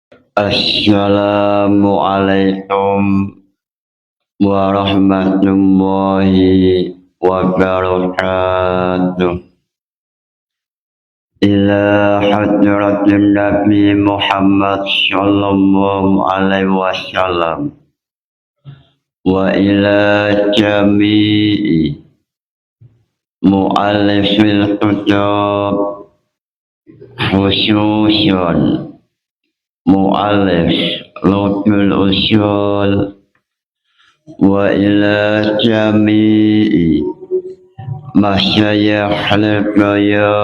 Assalamualaikum warahmatullahi wabarakatuh. Ila hadratin Nabi Muhammad sallallahu alaihi wasallam wa ila jami'i mu'allifil kitab khususan mu'allif Lutful Usul wa ila jami'i masyayikh al-qaya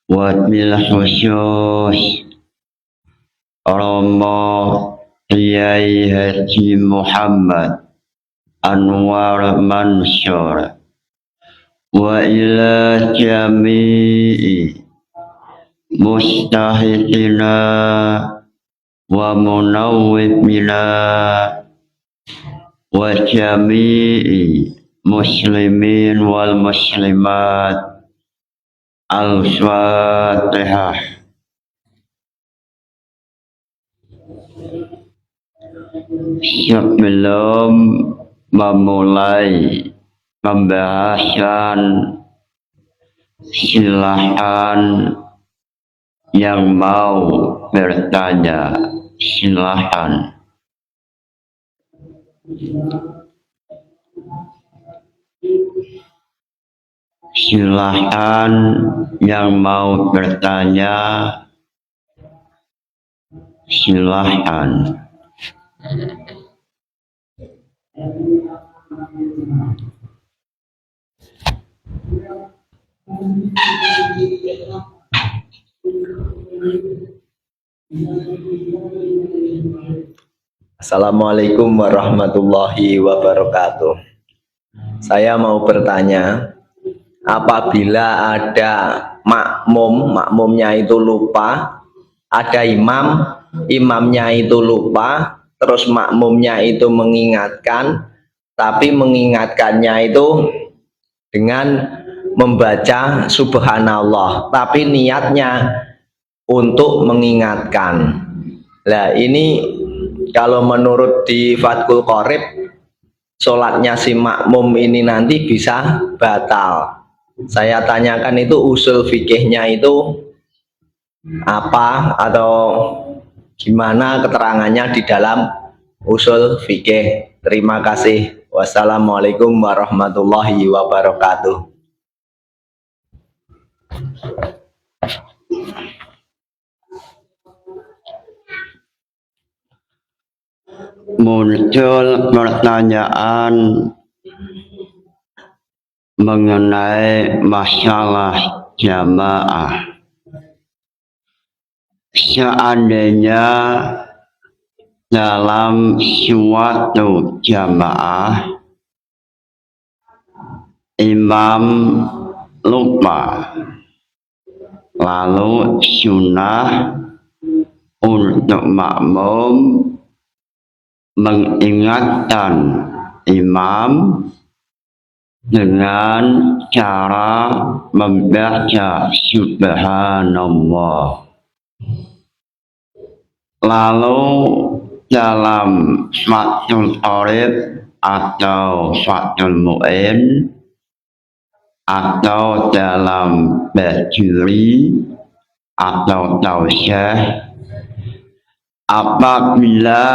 wa bil khusus Rama Kiai Haji Muhammad Anwar Mansur wa ila jami'i mustahidina wa munawwibina wa jami'i muslimin wal muslimat. Al-Fatihah. Sebelum memulai pembahasan, silahkan yang mau bertanya, silahkan. Silahkan yang mau bertanya, silahkan. Assalamualaikum warahmatullahi wabarakatuh. Saya mau bertanya, apabila ada makmumnya itu lupa, ada imamnya itu lupa, terus makmumnya itu mengingatkan, tapi mengingatkannya itu dengan membaca subhanallah, tapi niatnya untuk mengingatkan. Nah, ini kalau menurut di Fathul Qorib, sholatnya si makmum ini nanti bisa batal. Saya tanyakan itu usul fikihnya itu apa atau gimana keterangannya di dalam usul fikih. Terima kasih. Wassalamualaikum warahmatullahi wabarakatuh. Muncul pertanyaan mengenai masalah jamaah. Seandainya dalam suatu jamaah imam lupa, lalu sunnah untuk makmum mengingatkan imam dengan cara membaca subhanallah. Lalu dalam Fathul Qorib atau Fathul Mu'in atau dalam Bajuri atau Tausyah, apabila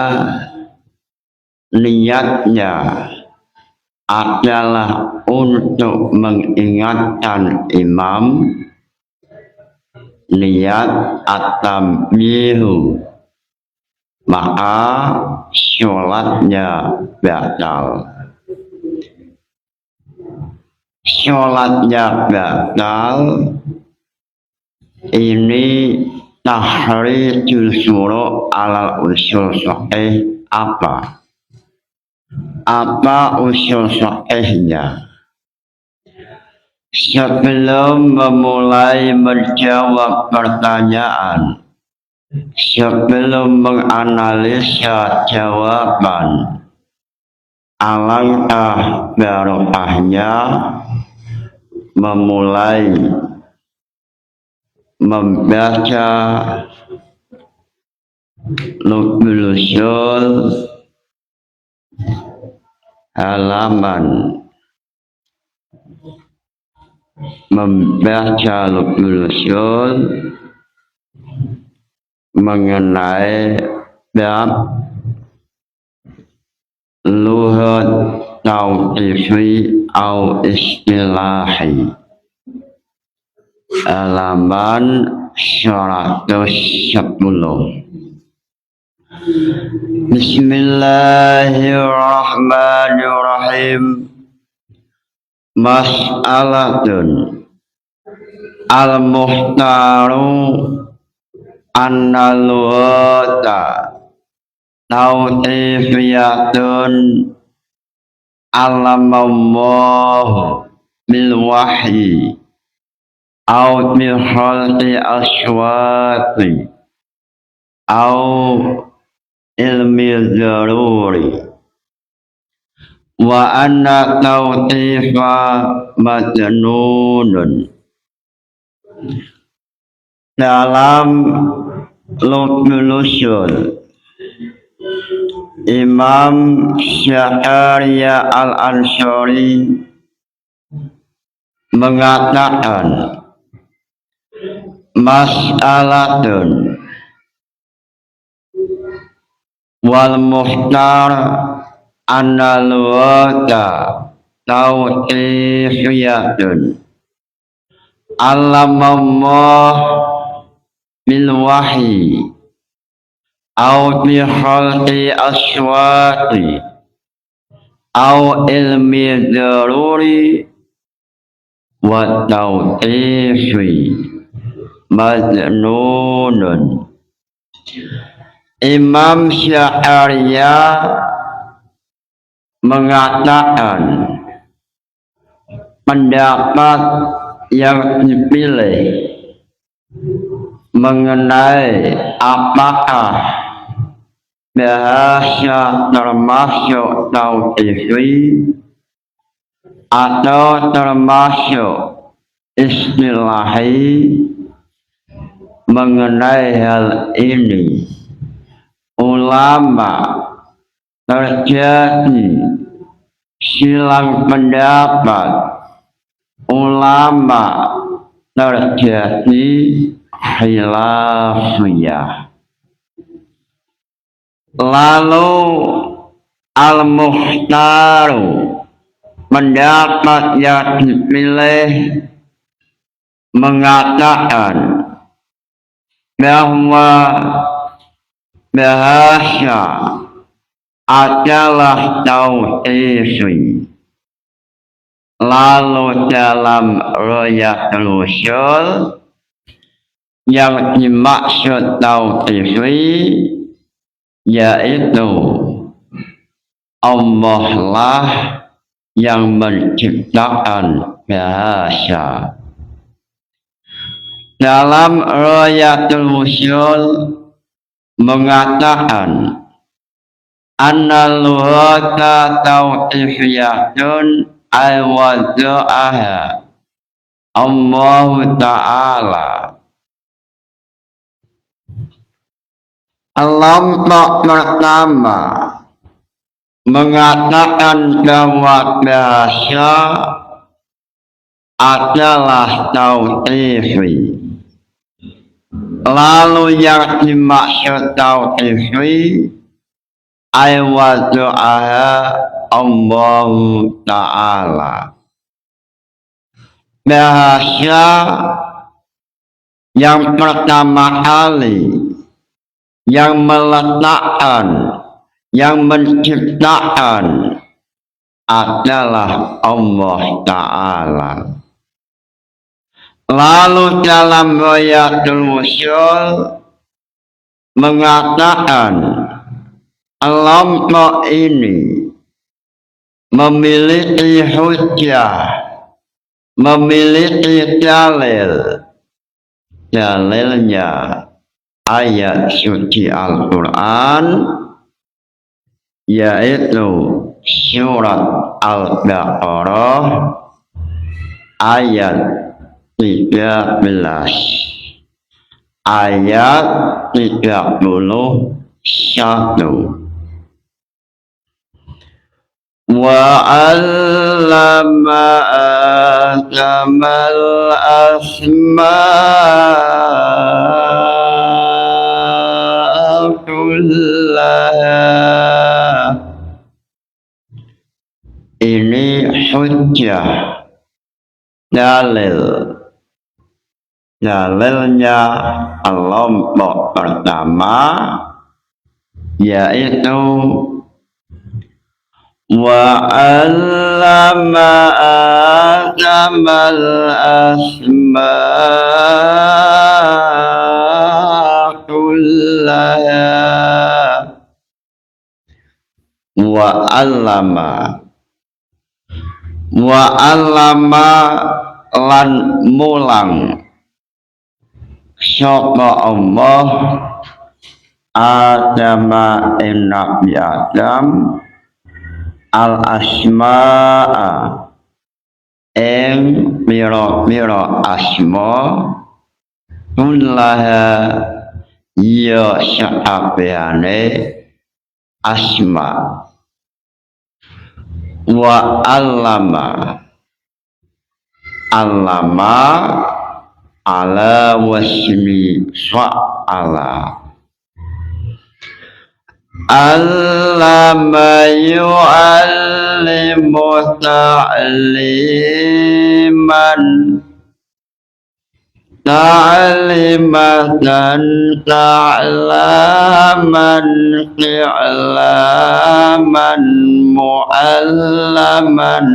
niatnya adalah untuk mengingatkan imam, niat at-tambihu, maka sholatnya batal. Sholatnya batal ini tahrijul syuru' alal usul sahih apa? Apa usul sahihnya? Sebelum memulai menjawab pertanyaan, sebelum menganalisa jawaban, alangkah barokahnya memulai membaca Lubul Usul halaman membaca Lubul Usul mengenai bab lughat tauqifi atau istilahi halaman 110. Bismillahirrahmanirrahim. Mas'alatun al-muhtaru anna lughata tauqifiyatun alamallahu bil wahyi au bil khalqi aswati au ilmi zaruri wa anna tawqifa majnunun. Dalam Lubul Usul Imam Syahriya Al-Ansari mengatakan mas'alatun wal muhtar anna lughata tauqifiyatun alamallah bil wahyi au bi khalqi aswati au ilmi daruri wa tauqifi majnunun. Imam Syahriya mengatakan pendapat yang dipilih mengenai apakah bahasa termasuk tauqifi atau termasuk istilahi. Mengenai hal ini ulama terjadi silang pendapat, ulama terjadi khilafiyah. Lalu al-mukhtaru pendapat yang dipilih mengatakan bahwa bahasa adalah tauqifi. Lalu dalam Royatul Usul yang dimaksud tauqifi yaitu Allah lah yang menciptakan bahasa. Dalam Royatul Usul mengatakan anna lughata tauqifiyatun al-wada'aha Allah Ta'ala. Kelompok pertama mengatakan bahwa bahasa adalah tauqifi. Lalu yang dimaksud tauqifi ay-wada'aha Allah Ta'ala. Bahasa yang pertama kali yang meletakkan, yang menciptakan adalah Allah Ta'ala. Lalu dalam Royatul Usul mengatakan kelompok ini memiliki hujjah, memiliki dalil. Dalilnya ayat suci Al-Quran yaitu surat Al-Baqarah ayat 13. ayat 31. وعلم آدم الأسماء كلها. Ini hujjah, dalilnya kelompok pertama yaitu wa'allama Adam al-asma'a kullaha. Wa'allama lan mulang sapa Allah Adama Nabi Adam al-asma'a ing mira-mira asma kullaha ya sakabehane asma. Wa allama ala wasmi fa'ala. Allama yu'allimu ta'liman ta'limatan ta'laman fi'laman mu'allaman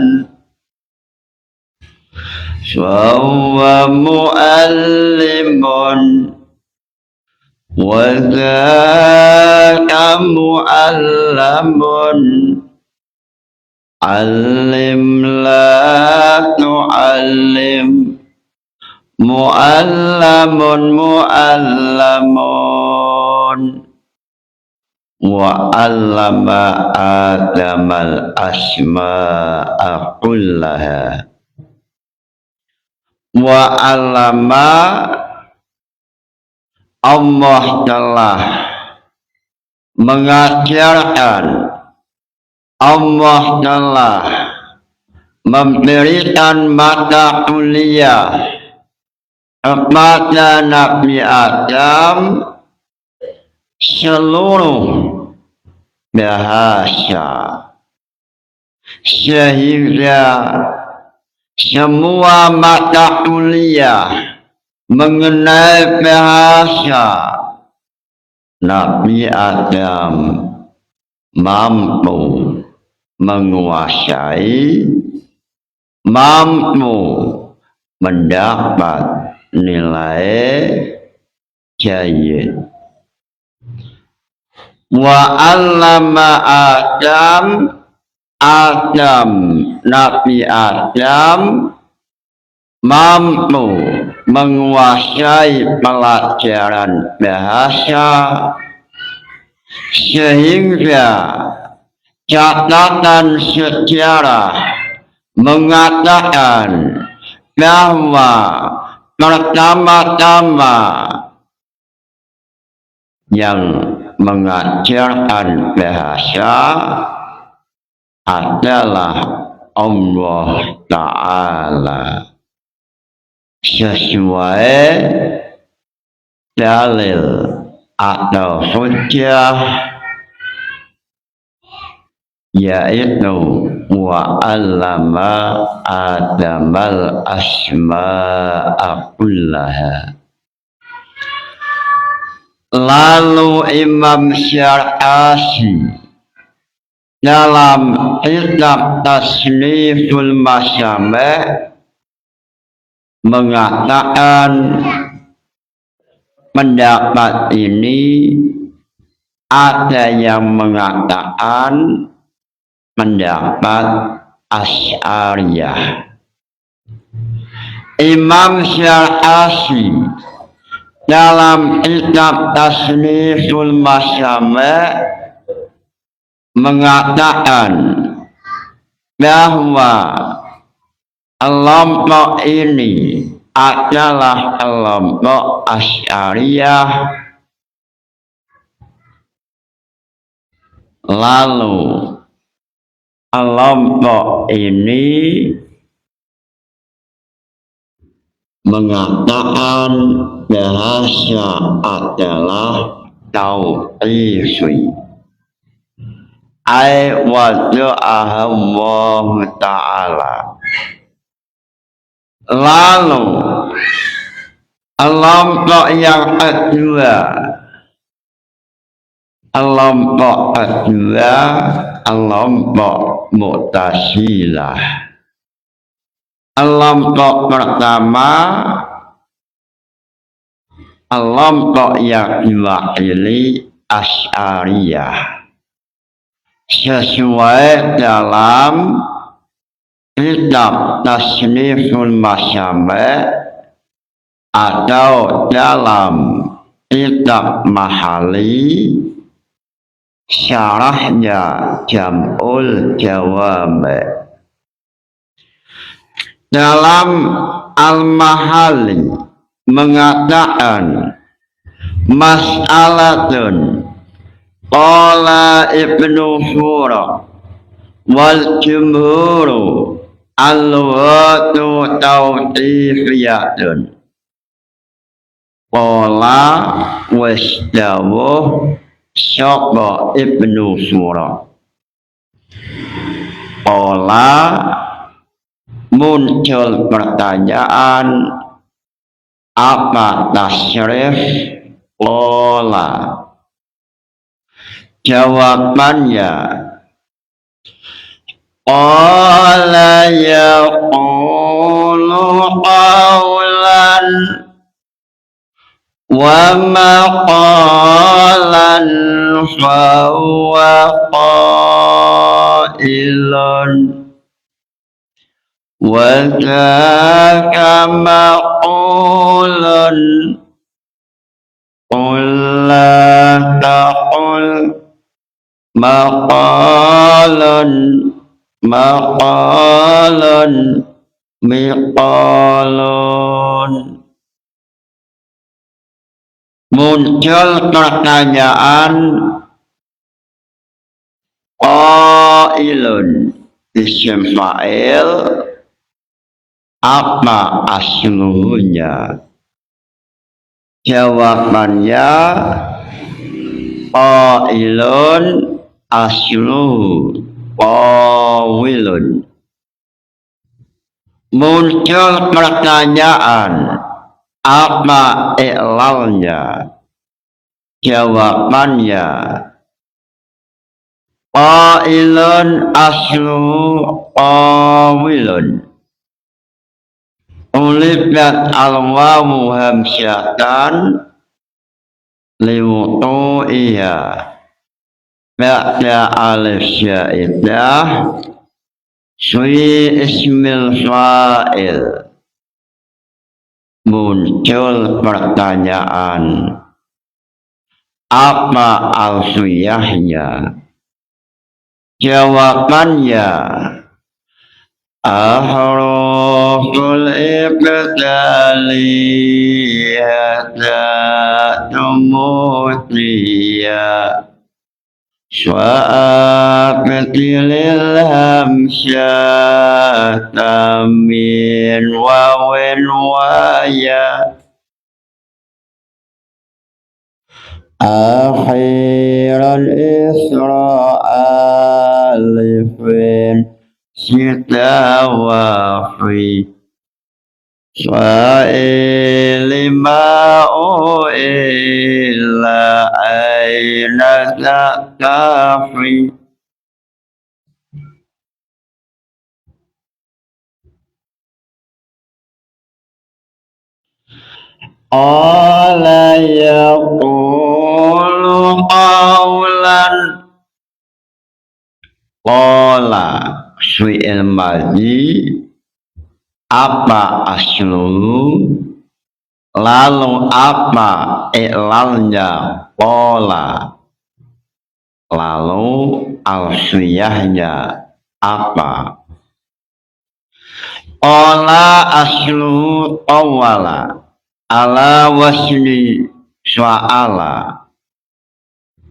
fahuwa mu'allimun wa dzaka mu'allamun allim la tu'allim mu'allamun wa 'allama Adamal asma'a kullaha. Wa 'allama Allah telah mengajarkan, Allah telah memberikan mata kuliah kepada Nabi Adam seluruh bahasa, sehingga semua mata kuliah mengenai bahasa Nabi Adam mampu menguasai, mampu mendapat nilai jayyid. Wa 'allama Adam Nabi Adam mampu menguasai pelajaran bahasa sehingga catatan sejarah mengatakan bahwa pertama-tama yang mengajarkan bahasa adalah Allah Ta'ala sesuai dalil atau hujjah yaitu wa 'allama Adamal asma'a kullaha. Lalu Imam Syar'asi dalam kitab Tasniful Masyami' mengatakan pendapat ini ada yang mengatakan pendapat Asy'ariyah. Imam Syar'asi dalam kitab Tasniful Masyami' mengatakan bahwa kelompok ini adalah kelompok Asy'ariyah. Lalu kelompok ini mengatakan bahasa adalah tauqifiyah. Ai wada'aha Allah Ta'ala. Lalu kelompok yang kedua, kelompok Mu'tazilah. Kelompok pertama, kelompok yang diwakili Asy'ariyah. Sesuai dalam kitab Tasniful Masyami' atau dalam kitab Mahali, syarahnya Jam'ul Jawami'. Dalam Al-Mahali mengatakan mas'alatun qala Ibnu Fura wal jumhuru al-lughatu tauqifiyatun qala wasdawuh syaqa Ibnu Fura. Qala muncul pertanyaan, apa tasyrif qala? Jawabannya, qala yaqulu qawlan wa maqalan fa huwa qailun wa dzaka maqulun qul la taqul maqalun miqalun. Muncul pertanyaan, qailun isim fa'il, apa aslunya? Jawabannya, qailun asluhu qawilun. Muncul pertanyaan, apa i'lalnya? Jawabannya, qailun asluhu qawilun. Ulibat al-wawu hamsyatan liwutu'iha ba'da alif syaidah sui ismil fa'il. Muncul pertanyaan, apa alfiyahnya? Jawabannya, ahruful ibtaliyata tumutiyah Swa'abatilil hamsyata min wawin waya akhiran isra alifin sita wafi Swa'ili ma'u illa aina zakafi Qala yaqulu qawlan. Qala fi'il madhi, apa aslu, lalu apa i'lalnya qala, lalu alfiyahnya apa? Qala aslu awala ala wasli su'ala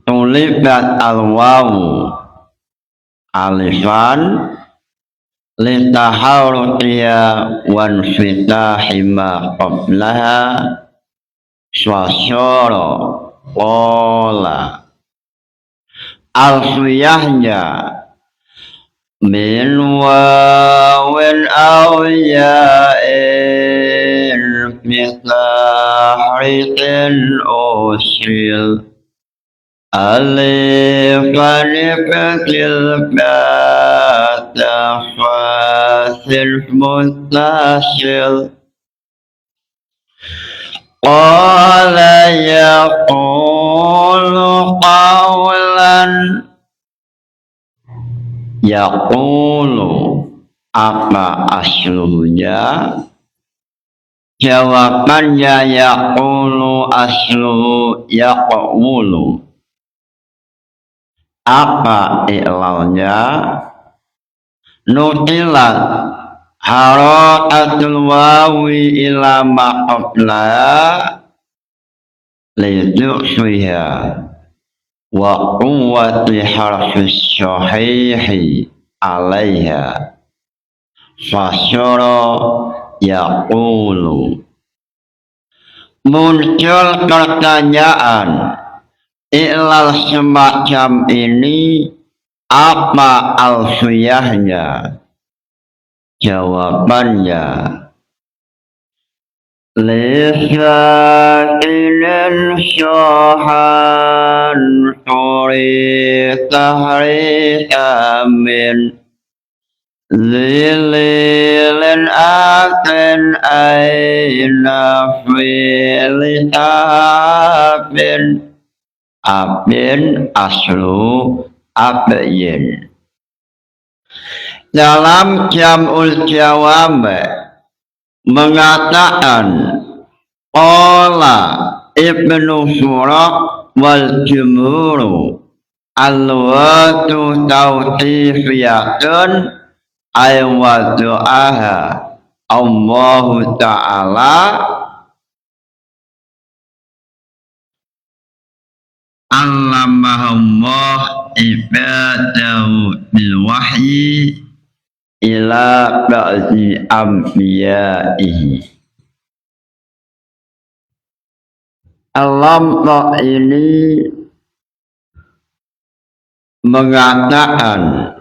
tulibat al-wawu alifan litaharutiya wan fitahi ma qablaha swasyara qala alfiyahnya min wawin aw ya'in mitahritin usil alifan fatil bata fasil mutasil qala yaqulu qawlan yaqulu apa aslunya? Jawabannya yaqulu aslu yaqulu. Apa i'lalnya? Nutilat harakatul wawi ila ma qabla lidu'fiha wa quwwati harfis sahihi alaiha fasyara yaqulu. Muncul pertanyaan i'lal semacam ini apa alfiyahnya? Jawabannya lisakinil syahan suri tahri amin zililin akin aina fili abin abin aslu abin. Dalam jam'ul jawab mengatakan qala ibnu Suraq wal jumhur al-watu tawqifiyatun ay wadu'aha Allahu ta'ala allamahullah ibadahu bil wahyi ila ba'di anbiya'ihi. Alam ini mengatakan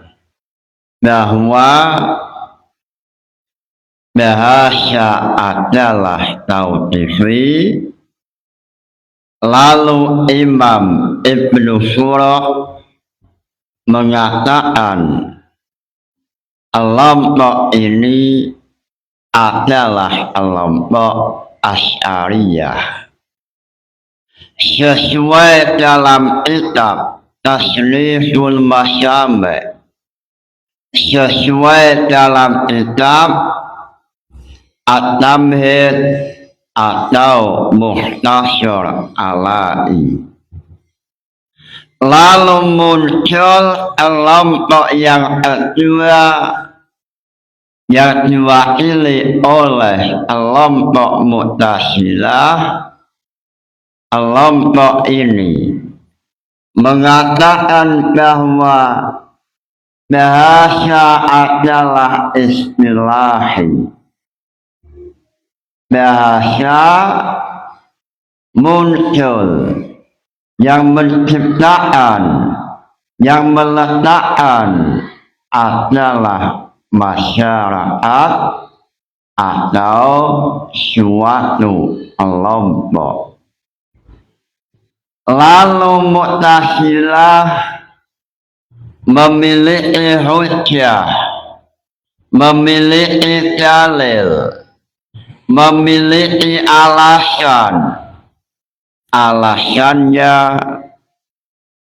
bahwa bahasa adalah tauqifi. Lalu Imam Ibnu Suraq mengatakan kelompok ini adalah kelompok Asy'ariyah. Sesuai dalam kitab Tasriful Masyami', sesuai dalam kitab At-Tamhid atau Mukhtasar Ala'i. Lalu muncul kelompok yang kedua yang diwakili oleh kelompok Mu'tazilah. Kelompok ini mengatakan bahwa bahasa adalah istilahi. Bahasa muncul yang menciptakan, yang meletakkan adalah masyarakat atau suatu kelompok. Lalu Mu'tazilah memiliki hujjah, memiliki dalil, memiliki alasan. Alasannya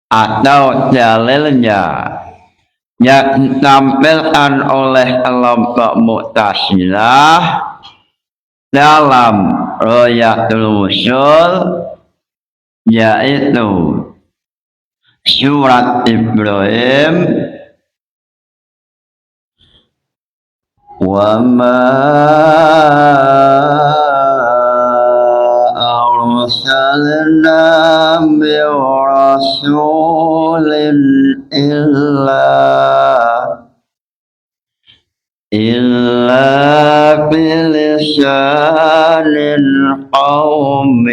atau dalilnya yang ditampilkan oleh kelompok Mu'tazilah dalam Royatul Usul, yaitu surat Ibrahim وما أرسلنا من رسول إلا بلسان القوم.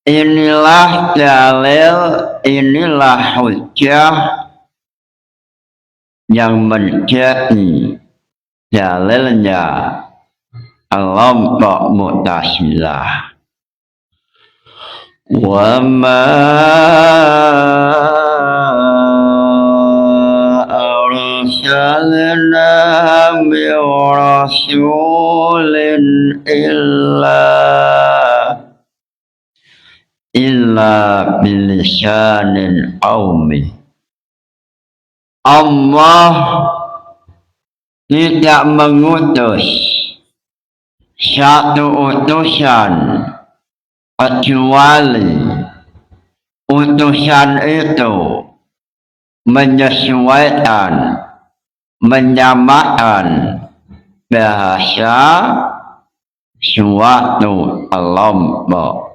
Inilah dalil, inilah hujjah yang menjadi dalilnya kelompok Mu'tazilah. Wa ma arsalna min rasulin illa bilisanil qaumi. Allah tidak mengutus satu utusan kecuali utusan itu menyesuaikan, menyamakan bahasa suatu kelompok.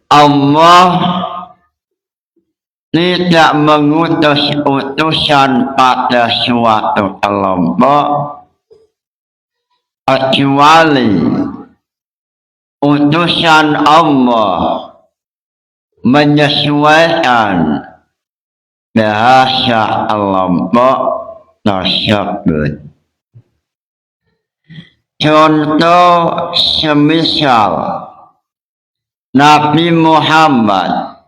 Allah tidak mengutus utusan pada suatu kelompok kecuali utusan Allah menyesuaikan bahasa kelompok tersebut. Contoh semisal Nabi Muhammad,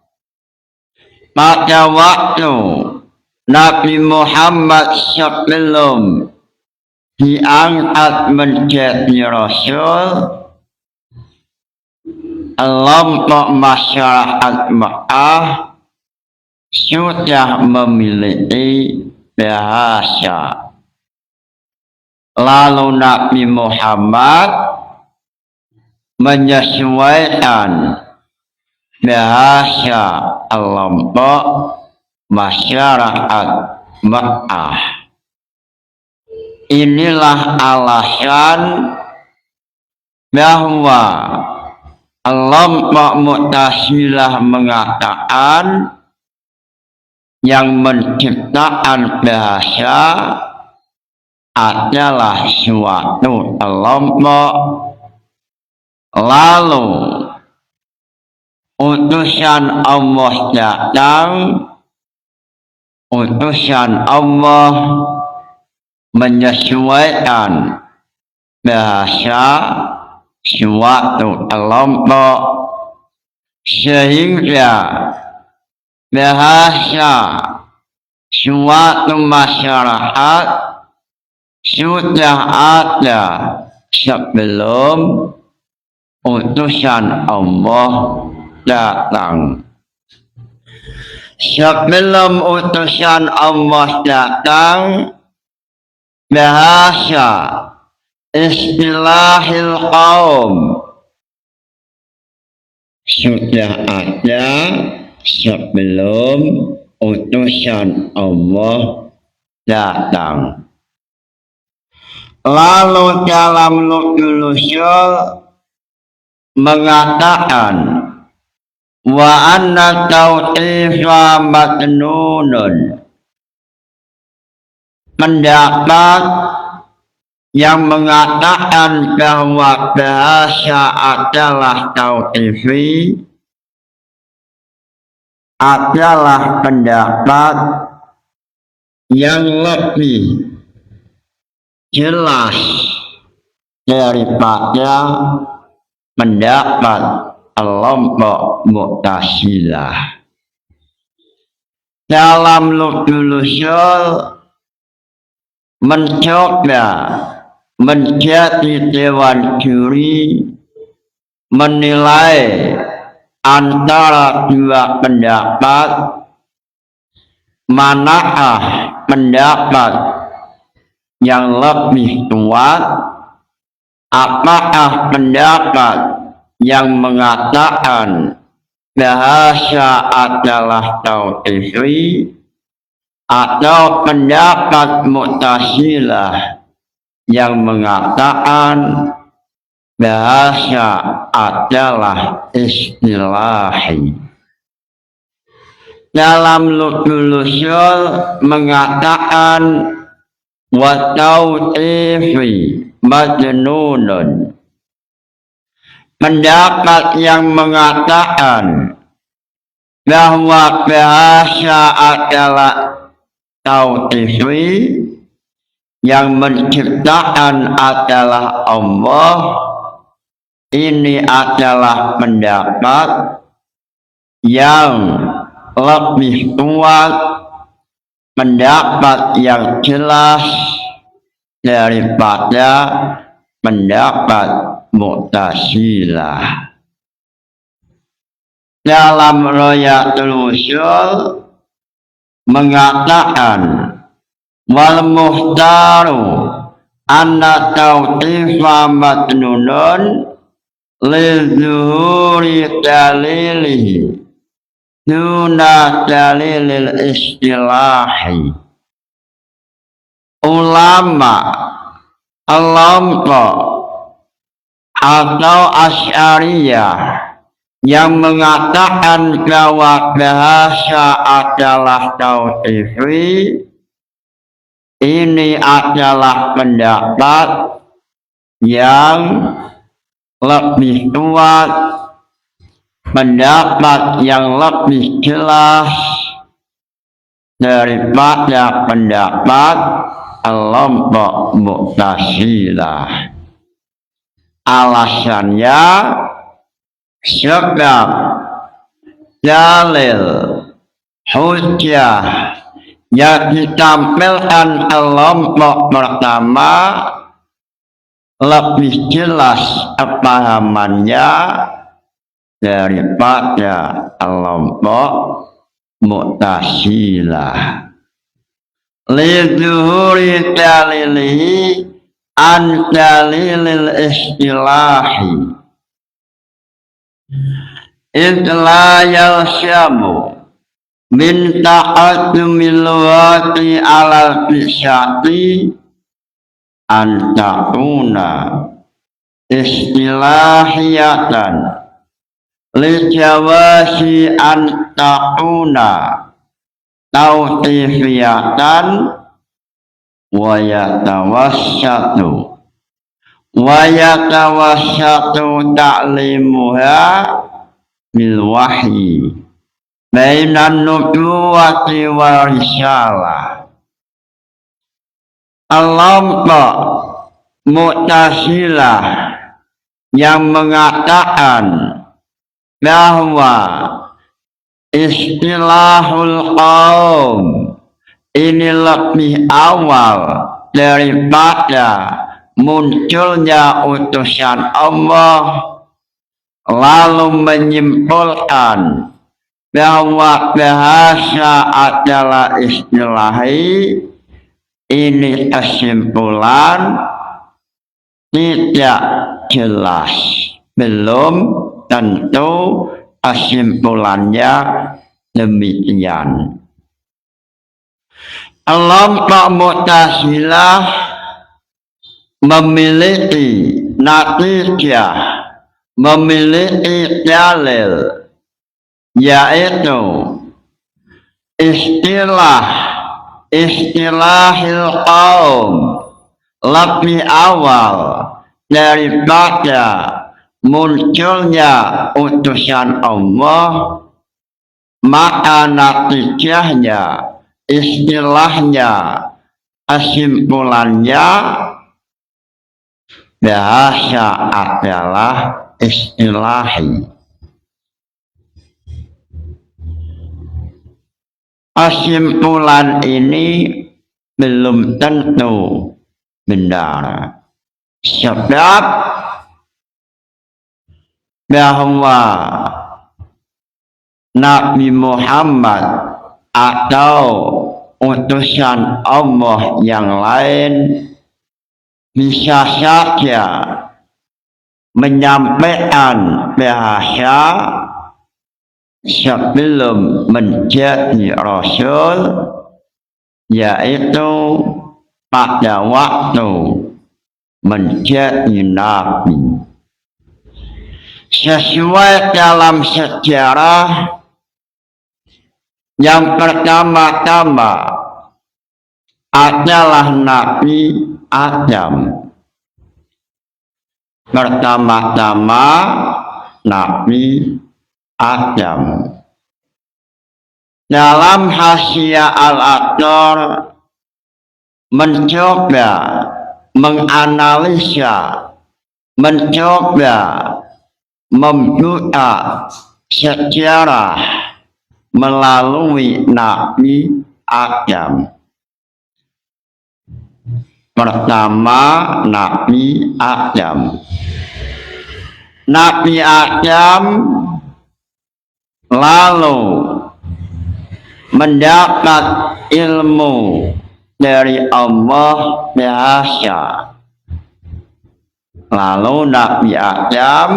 pada waktu Nabi Muhammad sebelum diangkat menjadi Rasul, kelompok masyarakat Mekah sudah memiliki bahasa. Lalu Nabi Muhammad menyesuaikan bahasa kelompok masyarakat Mekah. Inilah alasan bahwa kelompok Mu'tazilah mengatakan yang menciptakan bahasa adalah suatu kelompok, lalu utusan Allah datang, utusan Allah menyesuaikan bahasa suatu kelompok sehingga bahasa suatu masyarakat sudah ada sebelum utusan Allah datang. Sebelum utusan Allah datang, bahasa istilahil qaum sudah ada sebelum utusan Allah datang. Lalu dalam Lughul Ushul mengatakan wa anna tauqifa matnunun, pendapat yang mengatakan bahwa bahasa adalah tauqifi adalah pendapat yang lebih jelas daripada pendapat kelompok Mu'tazilah. Dalam Lughul Ushul mencoba menjadi dewan juri menilai antara dua pendapat, manakah pendapat yang lebih kuat, apakah pendapat yang mengatakan bahasa adalah tauqifi atau pendapat Mu'tazilah yang mengatakan bahasa adalah istilahi. Dalam Lubul Usul mengatakan wa tauqifi majnunun. Pendapat yang mengatakan bahwa bahasa adalah tauqifi, yang menciptakan adalah Allah, ini adalah pendapat yang lebih kuat, pendapat yang jelas daripada pendapat Mu'tazilah. Dalam Royatul Usul mengatakan wal muhtaru anna tauqifa matnunun lizuhuri dalilihi duna dalilil istilahi. Ulama kelompok atau Asy'ariyah yang mengatakan bahwa bahasa adalah tauqifi, ini adalah pendapat yang lebih kuat, pendapat yang lebih jelas daripada pendapat kelompok Mu'tazilah. Alasannya sebab dalil hujjah yang ditampilkan kelompok pertama lebih jelas kepahamannya daripada kelompok Mu'tazilah. Lidzuhuri dalilihi an dalilil istilahi idla yalsyamu min taqaddumil lughati alal fisyati an takuna istilahiyatan li jawasi an takuna tauqifiyatan wa yatawassatu ta'limuha bil wahyi bainan nubuwati wa risalah. Kelompok Mu'tazilah yang mengatakan bahwa istilahul qaum ini lebih awal daripada munculnya utusan Allah, lalu menyimpulkan bahwa bahasa adalah istilahi, ini kesimpulan tidak jelas, belum tentu kesimpulannya demikian. Kelompok Mu'tazilah memiliki natijah, memiliki dalil, yaitu istilahil qaum lebih awal daripada munculnya utusan Allah, maka natijahnya, istilahnya, kesimpulannya bahasa adalah istilahi. Kesimpulan ini belum tentu benar, sebab bahwa Nabi Muhammad atau utusan Allah yang lain bisa saja menyampaikan bahasa sebelum menjadi Rasul, yaitu pada waktu menjadi nabi. Sesuai dalam sejarah, yang pertama-tama adalah Nabi Adam. Pertama-tama Nabi Adam. Dalam Hasyiah Al-Aqdar mencoba menganalisa, mencoba membuka sejarah melalui Nabi Adam. Pertama Nabi Adam. Nabi Adam lalu mendapat ilmu dari Allah Ta'ala. Lalu Nabi Adam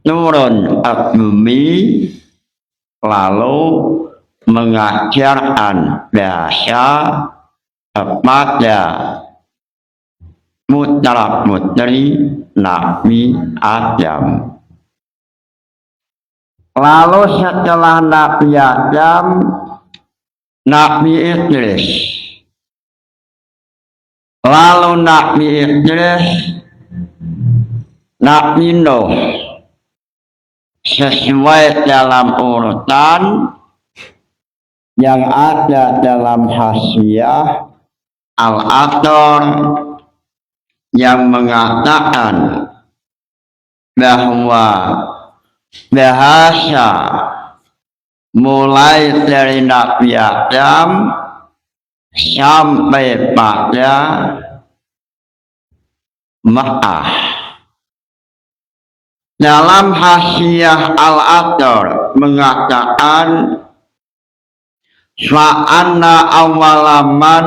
turun ke bumi, lalu mengajarkan bahasa kepada putra-putri Nabi Adam. Lalu setelah Nabi Adam, Nabi Idris. Lalu Nabi Idris, Nabi Nuh. Sesuai dalam urutan yang ada dalam Hasyiah Al-Aqdar yang mengatakan bahwa bahasa mulai dari Nabi Adam sampai pada Makkah. Dalam Hasyiah Al-Aqdar mengatakan fa'anna awalaman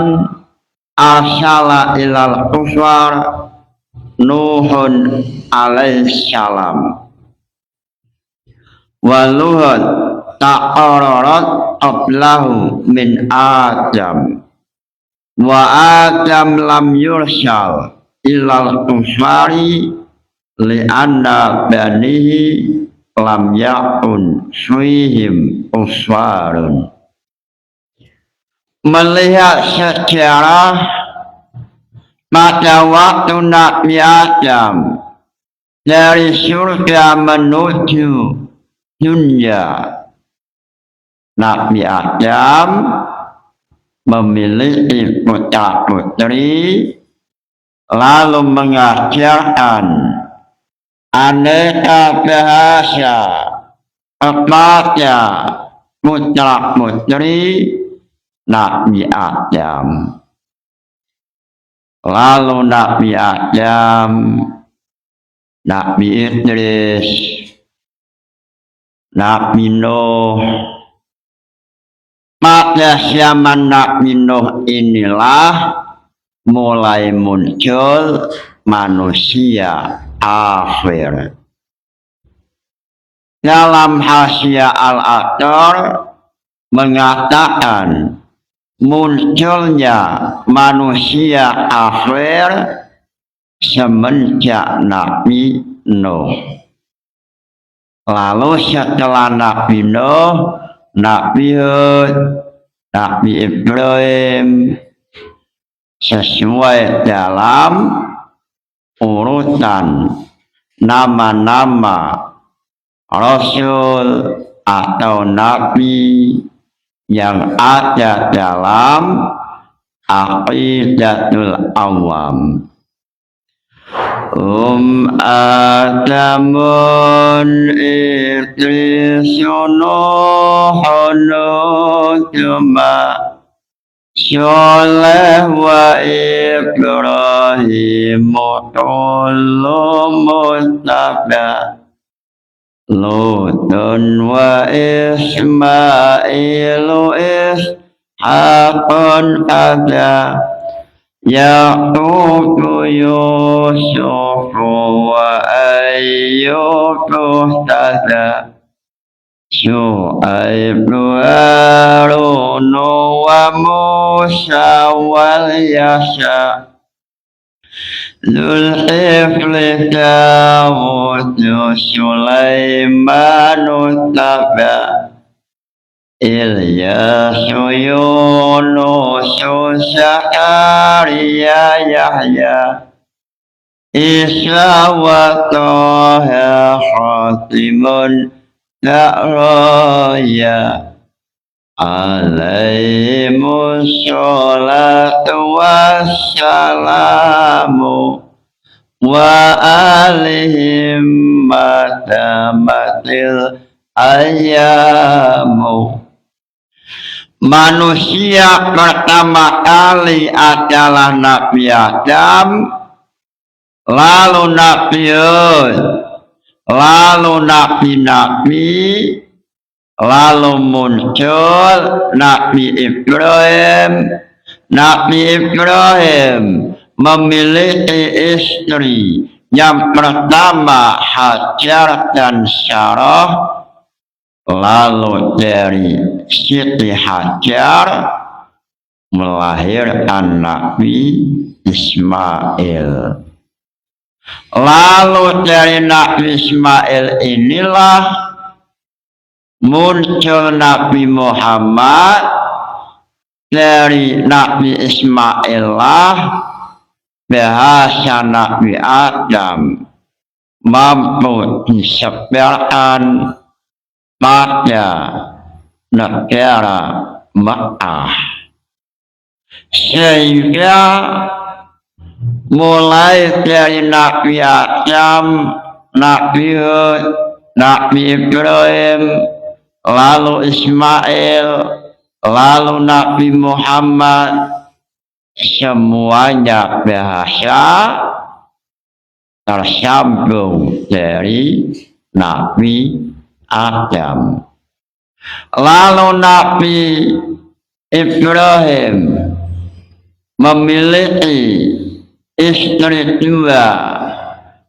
arsala ilal kufar Nuhun alaihissalam waluhun ta'ararat qablahu min Adam wa Adam lam yursal ilal kufari li'anna banihi lam yakun fihim uswarun. Melihat sejarah pada waktu Nabi Adam dari surga menuju dunia, Nabi Adam memiliki putra-putri lalu mengajarkan aneka bahasa kepada putra-putri Nabi Adam. Lalu Nabi Adam, Nabi Idris, Nabi Nuh. Pada zaman Nabi Nuh inilah mulai muncul manusia akhir. Dalam Hasyiah Al-Aqdar mengatakan munculnya manusia akhir semenjak Nabi Nuh. Lalu setelah Nabi Nuh, Nabi Hud, Nabi Ibrahim, sesuai dalam urutan nama-nama Rasul atau Nabi yang ada dalam Aqidatul Awam. Adamun Idrisun Nuhunutuma Syoleh wa Ibrahim Kullu Mustafa Lutun wa Ismailu Ishaqun kada Yaqub Yusuf wa Ayyub tada شعيب وهارون وموسى واليسع ذو الحفل داود سليمان تبع إلياس يونس زكريا يحيى عيسى وطه حاتم دعرايا عليهم الصلاة والسلام وآلهم ما دامت الأيام. Manusia pertama kali adalah Nabi Adam, lalu Nabi Hud, lalu nabi-nabi, lalu muncul Nabi Ibrahim. Nabi Ibrahim memiliki istri yang pertama Hajar dan Sarah, lalu dari Siti Hajar melahirkan Nabi Ismail. Lalu dari Nabi Ismail inilah muncul Nabi Muhammad. Dari Nabi Ismail lah bahasa Nabi Adam mampu disebarkan pada negara Makkah, sehingga mulai dari Nabi Adam, Nabi Hud, Nabi Ibrahim, lalu Ismail, lalu Nabi Muhammad, semuanya bahasa tersambung dari Nabi Adam. Lalu Nabi Ibrahim memiliki istri dua,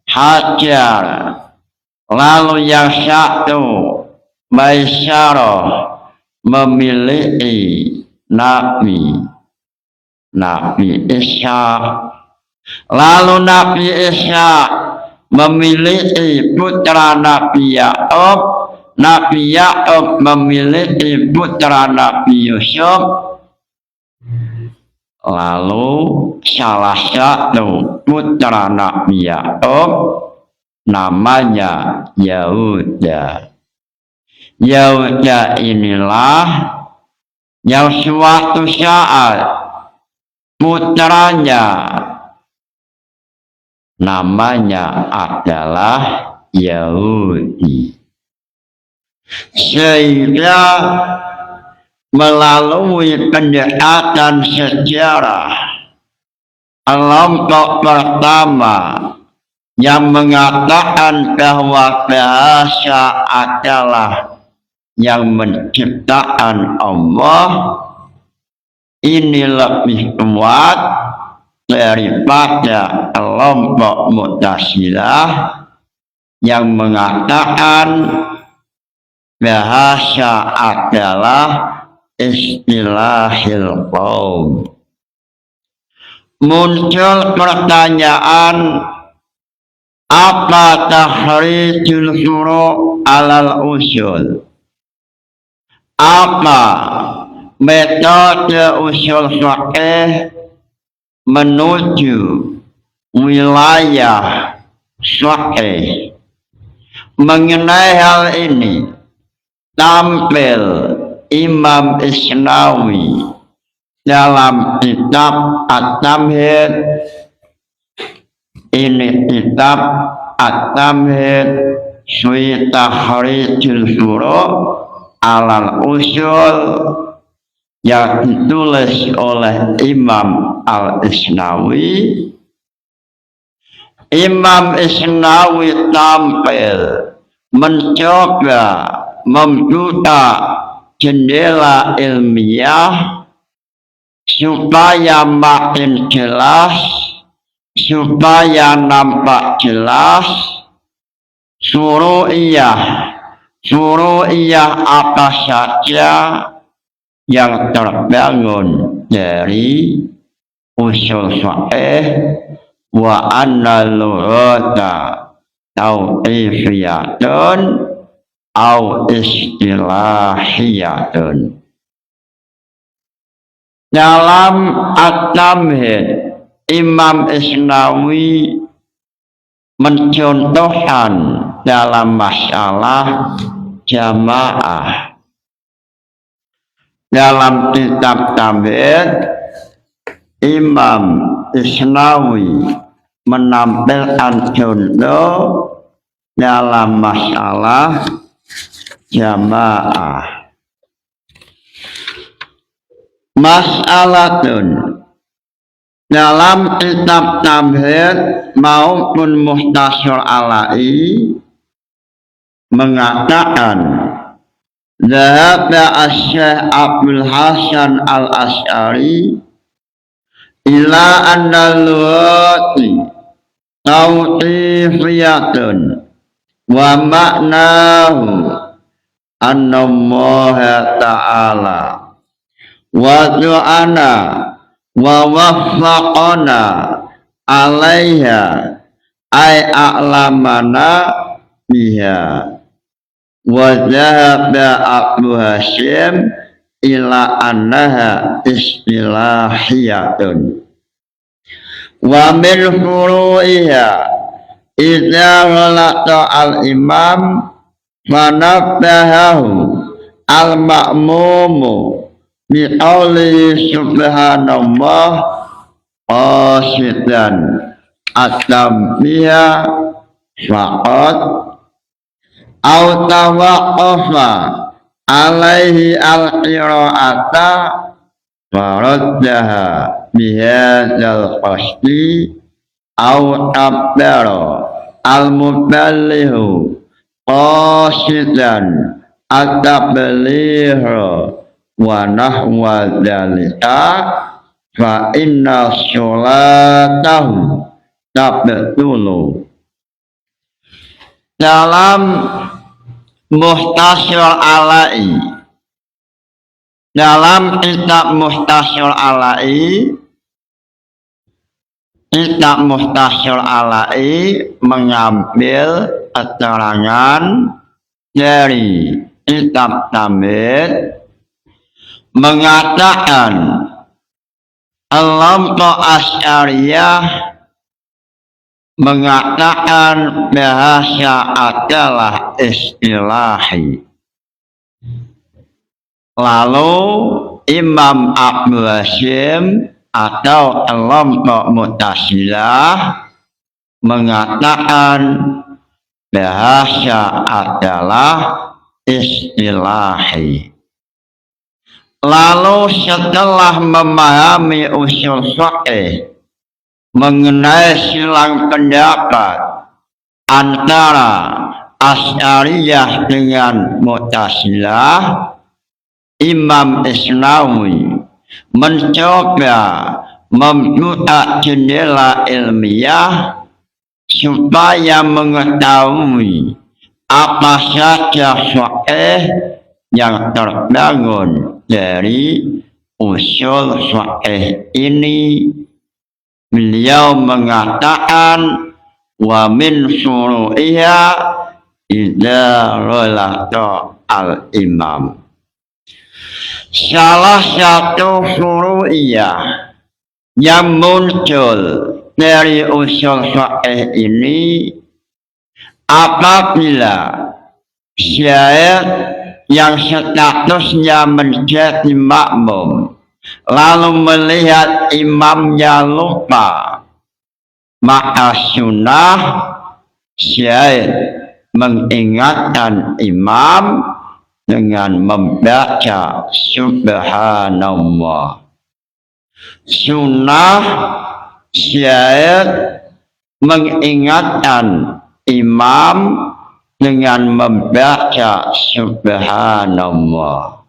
Hajar, lalu yang satu Maisarah memiliki Nabi Ishak. Lalu Nabi Ishak memiliki putra Nabi Ya'qub. Nabi Ya'qub memiliki putra Nabi Yusuf. Lalu salah satu putra Nabi Ya'qub namanya Yahuda. Yahuda inilah yang suatu saat putranya namanya adalah Yahudi, sehingga melalui pendekatan sejarah kelompok pertama yang mengatakan bahwa bahasa adalah yang menciptakan Allah ini lebih kuat daripada kelompok Mu'tazilah yang mengatakan bahasa adalah istilahil qaum. Muncul pertanyaan, apa tahrijul furu' alal usul? Apa metode usul fiqh menuju wilayah fiqh? Mengenai hal ini tampil Imam Isnawi dalam kitab At-Tamhid. Ini kitab At-Tamhid fi tahrijul furu' alal usul yang ditulis oleh Imam Al-Isnawi. Imam Isnawi tampil mencoba membuka jendela ilmiah supaya makin jelas, supaya nampak jelas furu'iyah, furu'iyah apa saja yang terbangun dari usul fiqh wa anna lughata tauqifiyatun au istilahiyatun. Dalam At-Tamhid, Imam Isnawi mencontohkan dalam masalah jamaah. Dalam kitab Tamhid, Imam Isnawi menampilkan contoh dalam masalah jamaah. Mas'alatun, dalam kitab Tamhid maupun Mukhtasar Ala'i mengatakan Dhahaba Asy-Syaikh Abdul Hasan Al-Asy'ari ila anna lughati tawqifiyatun wa ma'nahu anna Allah Ta'ala wa du'ana wa waffaqana alaiha ay a'lamana biha. Wa dhahaba Abu Hasyim ila annaha istilahiyatun wa min furu'iha idza ghalata al-imam fanabbahahu al-ma'mumu biqauli subhanallah qasidan at-tambiha faqat au tawaqqafa alaihi al-qira'ata faraddaha bihadzal qasdi au tabbara al-muballighu qasidan at-tabligha wa nahwa dzalika fa inna sholatahu tabtulu. Dalam Mukhtasar Ala'i, dalam kitab Mukhtasar Ala'i, kitab Mukhtasar Ala'i mengambil keterangan dari kitab Tamhid mengatakan kelompok Asy'ariyah mengatakan bahasa adalah istilahi. Lalu Imam Abu Hasyim atau kelompok Mu'tazilah mengatakan bahasa adalah istilahi. Lalu setelah memahami usul fiqh mengenai silang pendapat antara Asy'ariyah dengan Mu'tazilah, Imam Isnawi mencoba membuka jendela ilmiah supaya mengetahui apa saja fiqh yang terbangun dari usul fiqh ini. Beliau mengatakan wa min furu'iha idza ghalata al-imam. Salah satu furu'iyah yang muncul dari usul fiqh ini apabila syekh yang statusnya menjadi makmum lalu melihat imamnya lupa, maka sunnah syekh mengingatkan imam dengan membaca subhanallah. Sunnah syekh mengingatkan imam dengan membaca subhanallah.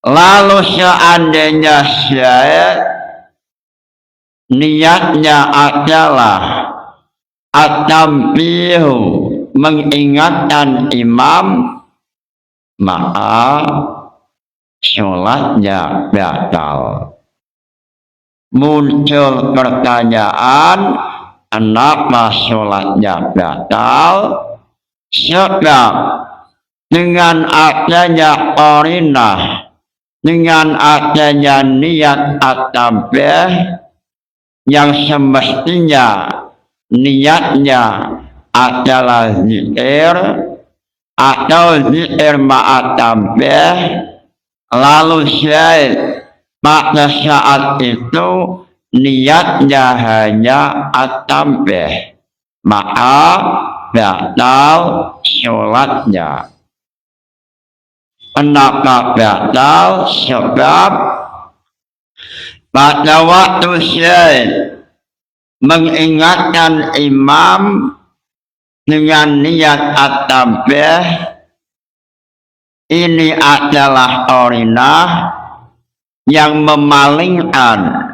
Lalu seandainya syekh niatnya adalah at-tambihu mengingatkan imam, maka sholatnya batal. Muncul pertanyaan, kenapa sholatnya batal? Sebab dengan adanya qarinah, dengan adanya niat at-tambih yang semestinya niatnya adalah zikir atau zikir ma'at tambih, lalu pada saat itu niatnya hanya at-tambih, maka batal sholatnya. Kenapa batal? Sebab pada waktu mengingatkan imam dengan niat at-tambih, ini adalah qarinah yang memalingkan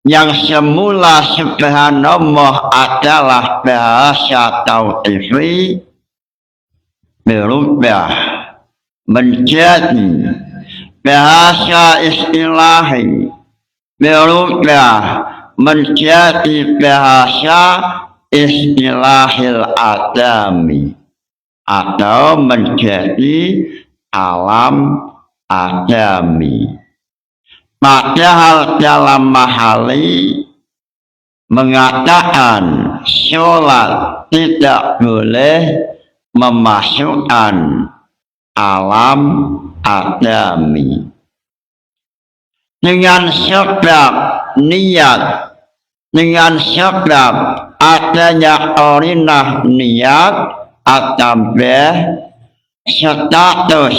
yang semula subhanallah adalah bahasa tauqifi berubah menjadi bahasa istilahi, berubah menjadi bahasa istilahil adami atau menjadi alam adami. Padahal dalam mahali mengatakan sholat tidak boleh memasukkan alam adami. Dengan sebab niat, dengan sebab adanya qarinah niat at-tambih, status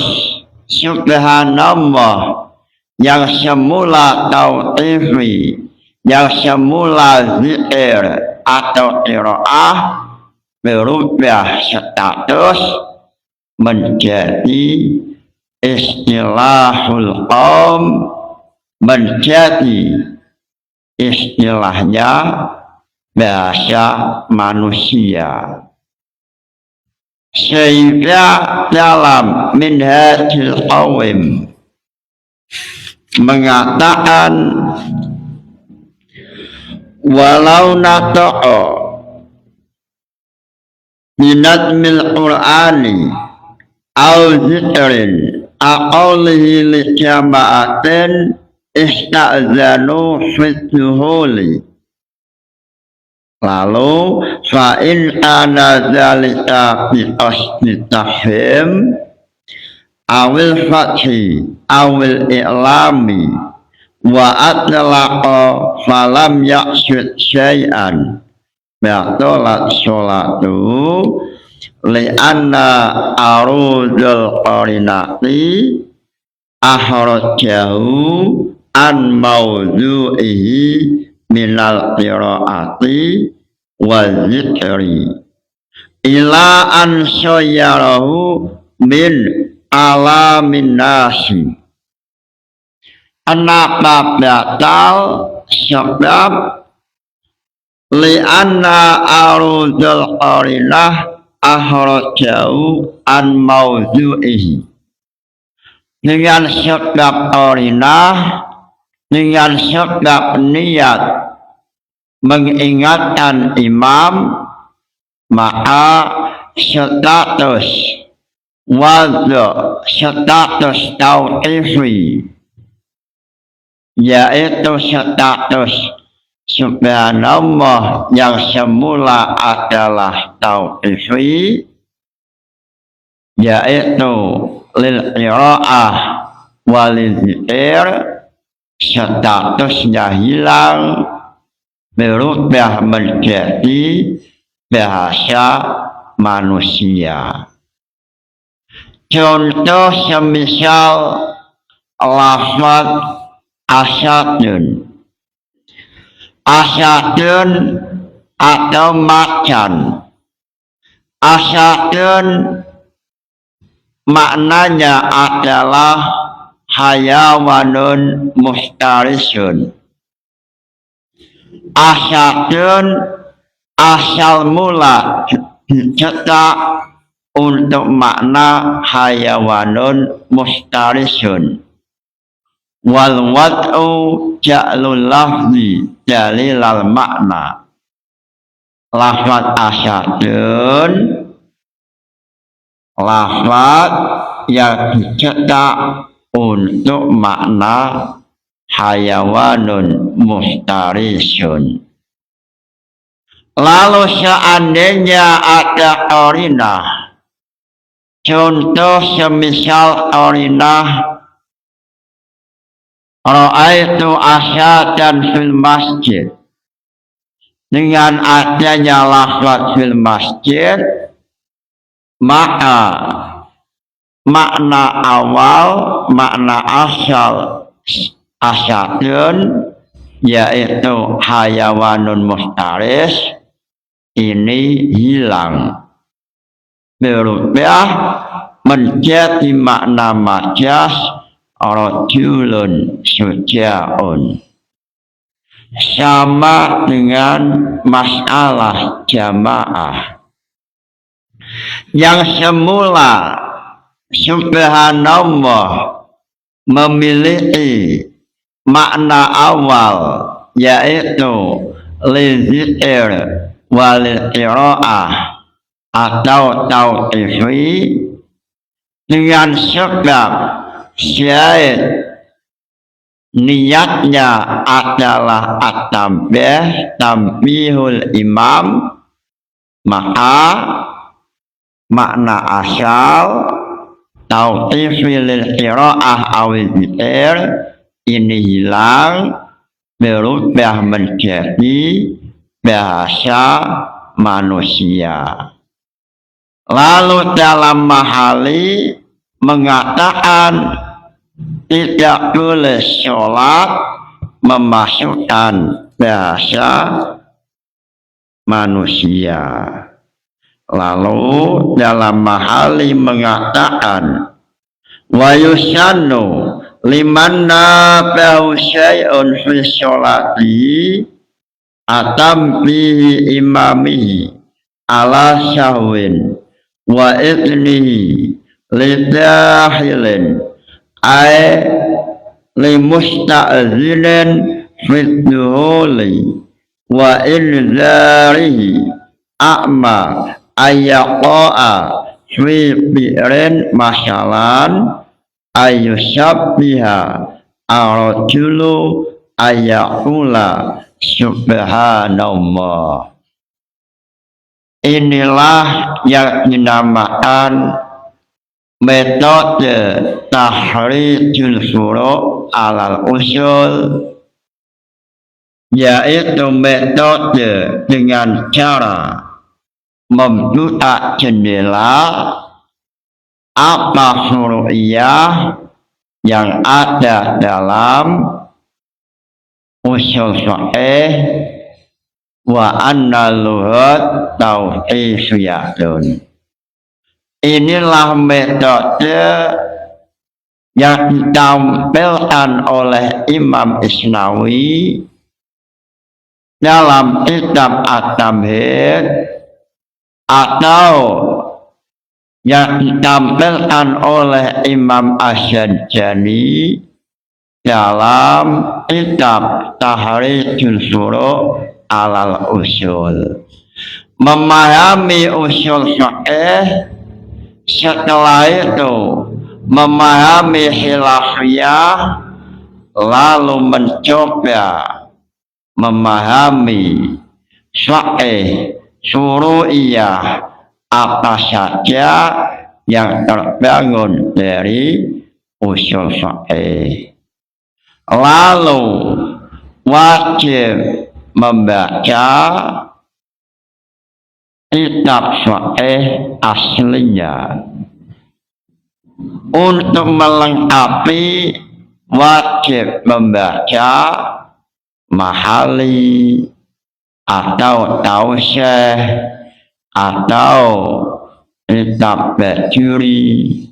subhanallah yang semula tauqifi, yang semula zikir atau qiraah berubah status menjadi istilahul qaum, menjadi istilahnya bahasa manusia. Sehingga dalam Minhajul Qawim mengatakan, walau nata'a binadmil qur'ani au zikrin aqawlihi li jama'atin ista'zanu fituhuli, lalu fa'in ana zalika bi qasdi tafhim awil fathi awil i'lami wa atlaqa falam yaqsud syai'an ba'tolat sholatu li'anna arudul qarinati ahrajahu an mawdu'ihi minal qiraati wa zikri ila an syayarahu min alamin nasi. Kenapa batal? Sebab li'anna arudul qarinah ahrajahu an mawdu'ihi, dengan sebab qarinah, dengan sebab niat mengingatkan imam, maka status wadhu, status tauqifi, yaitu status subhanallah yang semula adalah tauqifi, yaitu lil qiraah wal zikir, statusnya hilang, berubah menjadi bahasa manusia. Contoh semisal lafaz asyadun, asyadun atau macan. Asyadun maknanya adalah hayawanun mustarisun. Asyadun asal mula dicetak untuk makna hayawanun mustarisun. Wal wad'u ja'lul lafzi dalilal makna. Lafaz asyadun, lafaz yang dicetak untuk makna hayawanun mustarisun. Lalu seandainya ada qarinah, contoh semisal qarinah ra'aitu asyadan fil masjid, dengan adanya lafaz fil masjid, maka makna awal, makna asal asyadun, yaitu hayawanun mustaris, ini hilang, berubah menjadi makna majas rajulun syuja'un, sama dengan masalah jamaah yang semula subhanallah memiliki makna awal yaitu lizikir walil qiraah atau tauqifi, dengan sebab syahid niatnya adalah at-tanbih, tanbihul imam, maka makna asal tauqifi lil qiraah awil zikir ini hilang, berubah menjadi bahasa manusia. Lalu dalam mahali mengatakan tidak boleh sholat memasukkan bahasa manusia. Lalu dalam mahali mengatakan wa yusannu liman nabahu syai'un fi sholati atam bihi imamihi ala syahwin wa idnihi lidahilin ay limusta'zinin fidduhuli wa inzarihi a'ma ayyaqa'a fi bi'rin masyalan ayyusabbiha arajulu ayyaqula subhanallah. Inilah yang dinamakan metode tahrijul furu' alal usul, yaitu metode dengan cara membuka jendela apa furu'iyah yang ada dalam usul fiqh wa anna lughat tauqifiyatun. Inilah metode yang ditampilkan oleh Imam Isnawi dalam kitab At-Tamhid, atau yang ditampilkan oleh Imam Asy-Syadzali dalam kitab Tahrijul Furu' alal Usul. Memahami usul fiqh, setelah itu memahami khilafiyah, lalu mencoba memahami fiqh syuru'iyah apa saja yang terbangun dari usul fiqh. Lalu wajib membaca kitab fiqh aslinya. Untuk melengkapi wajib membaca mahali atau tausyih atau kitab Bajuri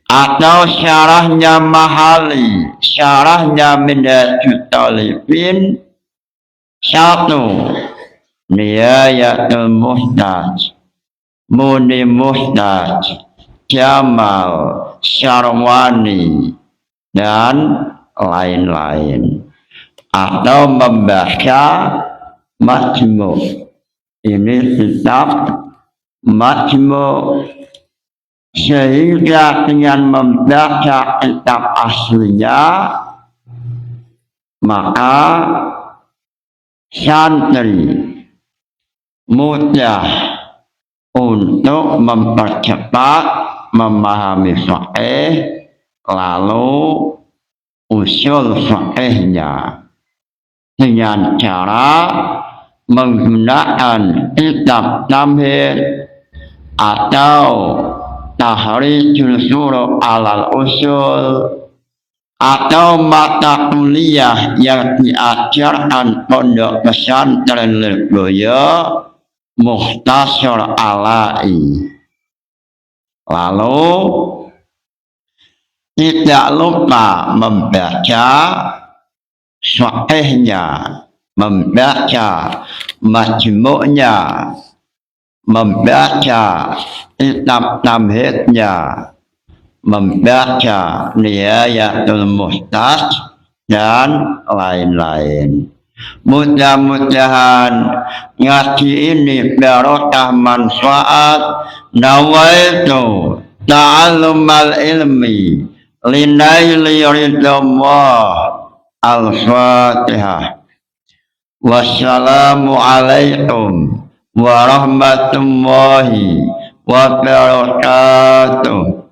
atau syarahnya mahali, syarahnya Minhajut Talibin. Satu, Nihayatul Muhtaj Muni Mustaj, Jamal, Syarwani, dan lain-lain. Atau membaca Majmu'. Ini kitab Majmu'. Sehingga dengan membaca kitab aslinya, maka santri mudah untuk mempercepat memahami fiqh, lalu usul fiqhnya dengan cara menggunakan kitab tamhid atau tahrijul syuruh alal usul atau mata kuliah yang diajarkan pondok pesantren Lirboyo Mukhtasar Alai. Lalu tidak lupa membaca sahihnya, membaca majmu'nya, membaca kitab tamhidnya, membaca Nihayatul Muhtaj, dan lain-lain. Mudah-mudahan ngaji ini barokah manfaat. Nawaitu ta'allumal ilmi linaili ridallah. Al-Fatihah. Wassalamu alaikum warahmatullahi wabarakatuh.